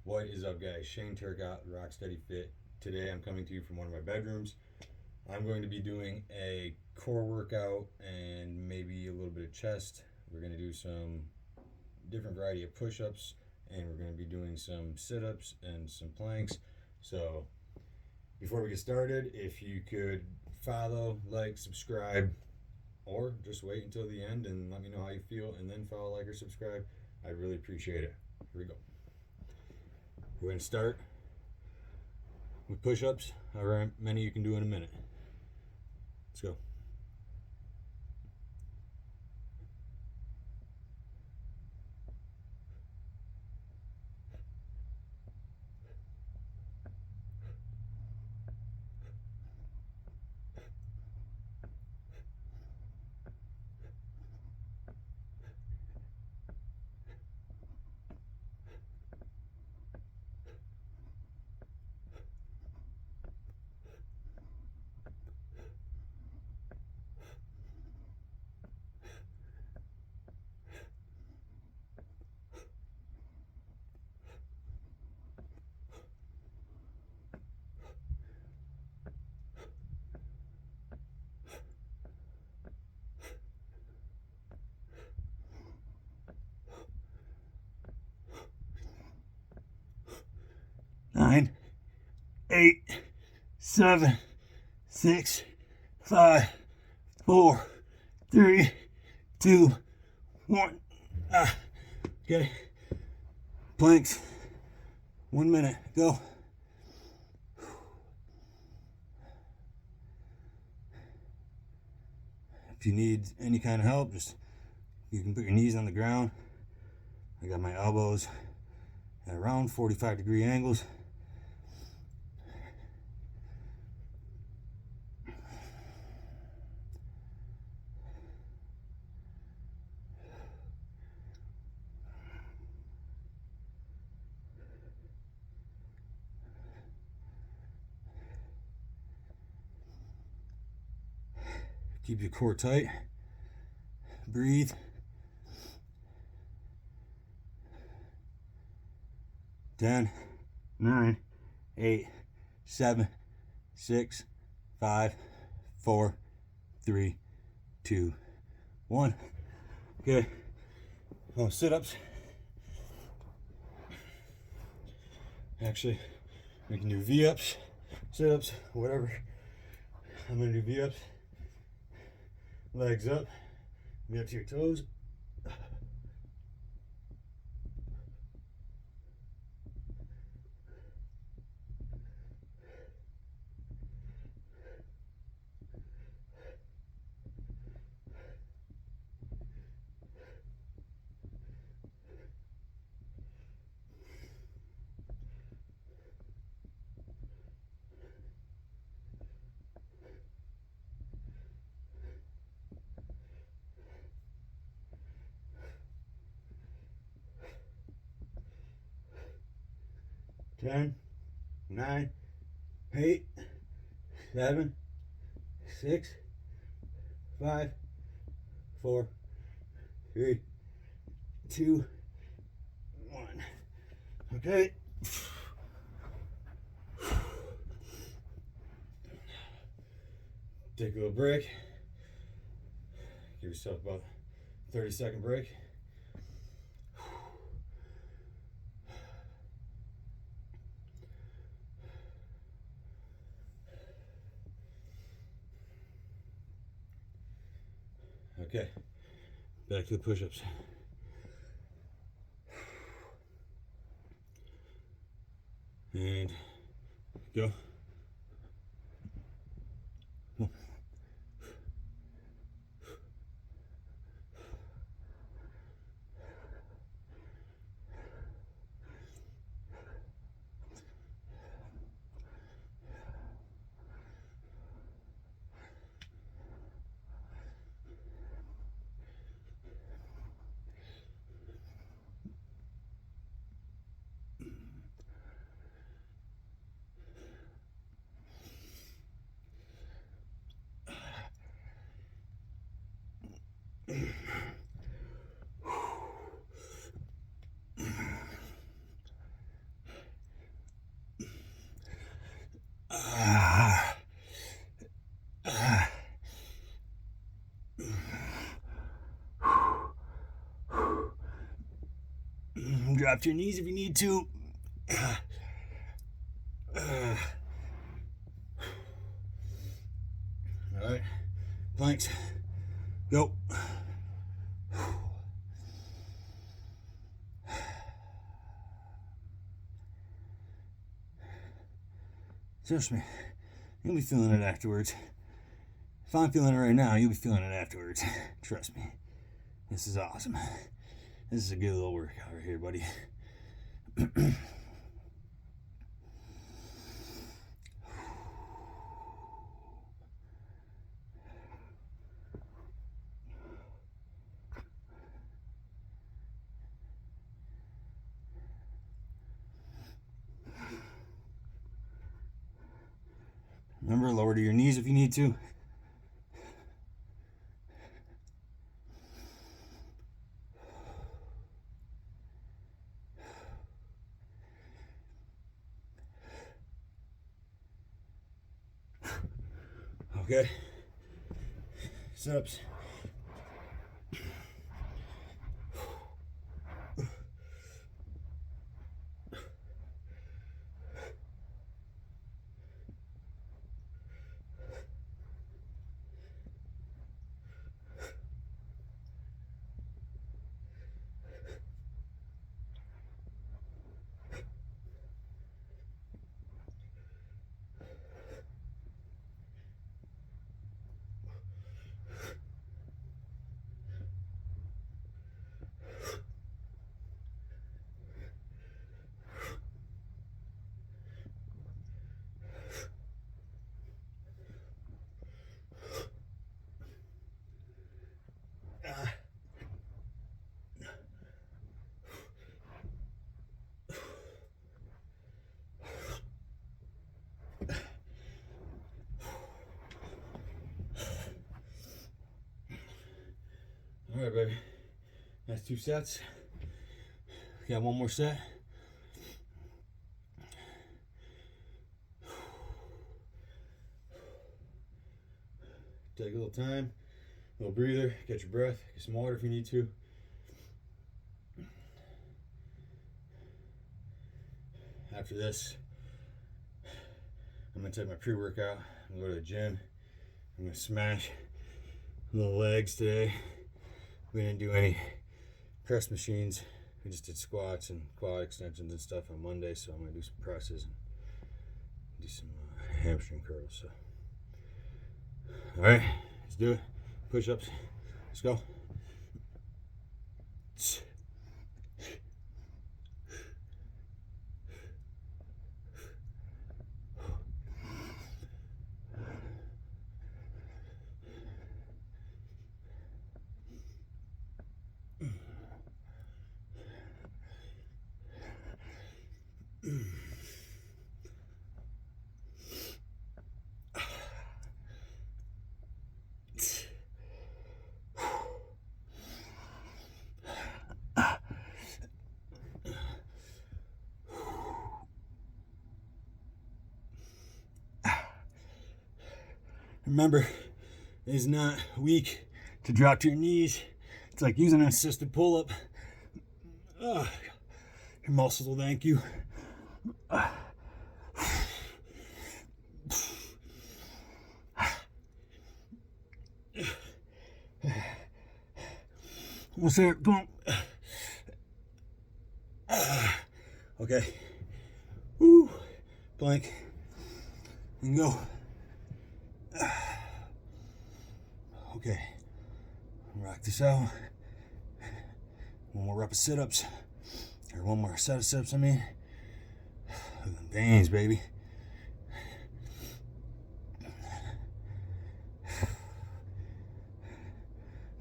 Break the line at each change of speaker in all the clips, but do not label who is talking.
What is up, guys? Shane Turcott, Rocksteady Fit. Today I'm coming to you from one of my bedrooms. I'm going to be doing a core workout and maybe a little bit of chest. We're going to do some different variety of push-ups, and we're going to be doing some sit-ups and some planks. So before we get started, if you could follow, like, subscribe, or just wait until the end and let me know how you feel, and then follow, like, or subscribe, I'd really appreciate it. Here we go. We're going to start with push-ups, however many you can do in a minute. Let's go. Nine, 8, 7, 6, 5, 4, 3, 2, 1. Okay. Planks. 1 minute. Go. If you need any kind of help, you can put your knees on the ground. I got my elbows at around 45-degree angles. Keep your core tight. Breathe. 10, 9, 8, 7, 6, 5, 4, 3, 2, 1. Okay. Oh, sit-ups. Actually, we can do V-ups, sit-ups, whatever. I'm gonna do V-ups. Legs up. Be up to your toes. Ten, 9, 8, 7, 6, 5, 4, 3, 2, 1. Okay. Take a little break. Give yourself about 30-second break. Okay, back to the push-ups. And go. Drop to your knees if you need to. All right, planks, go. Trust me, you'll be feeling it afterwards. If I'm feeling it right now, you'll be feeling it afterwards. Trust me. This is awesome. This is a good little workout right here, buddy. Remember, lower to your knees if you need to. Okay. Sit-ups. All right, baby. That's 2 sets. We got 1 more set. Take a little time, a little breather, get your breath, get some water if you need to. After this, I'm gonna take my pre-workout, I'm gonna go to the gym, I'm gonna smash the legs today. We didn't do any press machines, we just did squats and quad extensions and stuff on Monday, so I'm gonna do some presses and do some hamstring curls. So, all right, let's do it. Push-ups, let's go. Remember, it's not weak to drop to your knees. It's like using an assisted pull-up. Your muscles will thank you. What's there? Boom. Okay. Woo. Blank. And go. Okay. Rock this out. 1 more rep of sit-ups. Or 1 more set of sit-ups, I mean. Veins, baby.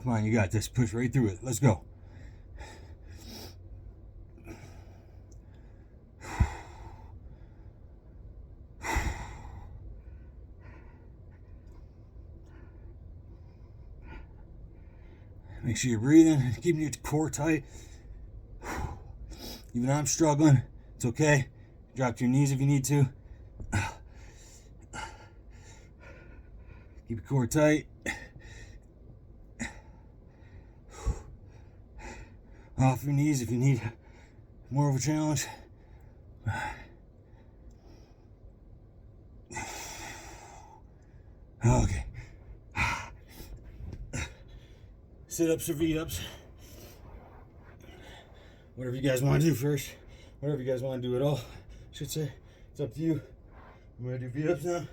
Come on, you got this. Push right through it. Let's go. Make sure you're breathing, keeping your core tight. Even I'm struggling. It's okay. Drop to your knees if you need to. Keep your core tight. Off your knees if you need more of a challenge. Okay. Sit-ups or V-ups. Whatever you guys want to do first. Whatever you guys want to do at all, I should say. It's up to you. I'm going to do V-ups now.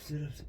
Sit-ups.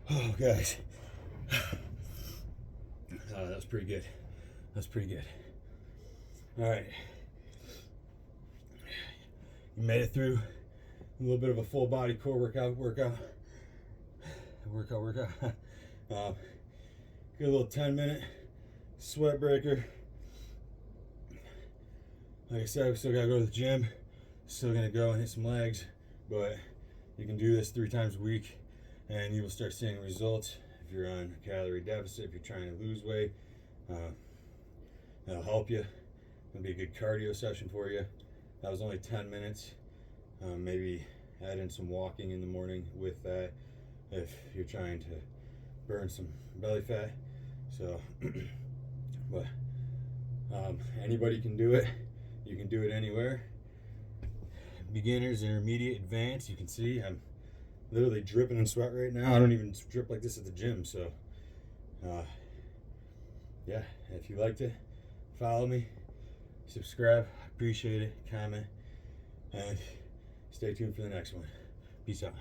Oh, guys. That was pretty good. That's pretty good. All right. You made it through a little bit of a full body core workout. Good little 10-minute sweat breaker. Like I said, we still gotta go to the gym. Still gonna go and hit some legs, but you can do this 3 times a week and you will start seeing results. If you're on a calorie deficit, if you're trying to lose weight, that'll help you. It'll be a good cardio session for you. That was only 10 minutes. Maybe add in some walking in the morning with that if you're trying to burn some belly fat. So, but anybody can do it. You can do it anywhere. Beginners, intermediate, advanced. You can see I'm literally dripping in sweat right now. I don't even drip like this at the gym. So, yeah, if you liked it, follow me, subscribe, appreciate it, comment, and stay tuned for the next one. Peace out.